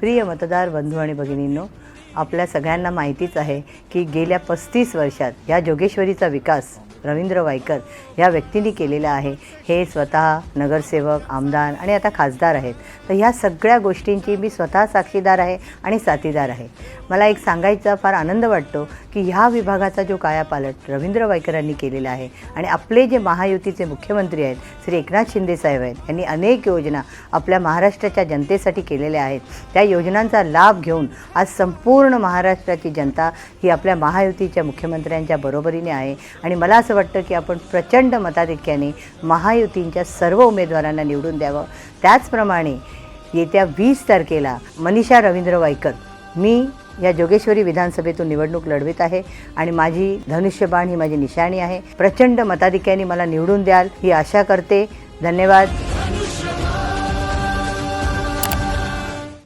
प्रिय मतदार बंधू आणि भगिनींनो, आपल्या सगळ्यांना माहितीच आहे की गेल्या 35 वर्षात या जोगेश्वरीचा विकास रवींद्र वायकर या व्यक्तींनी केलेला आहे। हे स्वतः नगरसेवक, आमदार आणि आता खासदार आहेत। तर ह्या सगळ्या गोष्टींची मी स्वतः साक्षीदार आहे आणि साथीदार आहे। मला एक सांगायचा फार आनंद वाटतो की ह्या विभागाचा जो कायापालट रवींद्र वायकरांनी केलेला आहे आणि आपले जे महायुतीचे मुख्यमंत्री आहेत श्री एकनाथ शिंदे साहेब आहेत, यांनी अनेक योजना आपल्या महाराष्ट्राच्या जनतेसाठी केलेल्या आहेत। त्या योजनांचा लाभ घेऊन आज संपूर्ण महाराष्ट्राची जनता ही आपल्या महायुतीच्या मुख्यमंत्र्यांच्या बरोबरीने आहे आणि मला असं वाटतं की आपण प्रचंड मताधिक्याने महायुतींच्या सर्व उमेदवारांना निवडून द्यावं। त्याचप्रमाणे येत्या 20 तारखेला मनीषा रवींद्र वायकर मी या जोगेश्वरी विधानसभेतून निवडणूक लढवित आहे आणि माझी धनुष्यबाण ही माझी निशाणी आहे। प्रचंड मताधिक्याने मला निवडून द्याल ही आशा करते। धन्यवाद।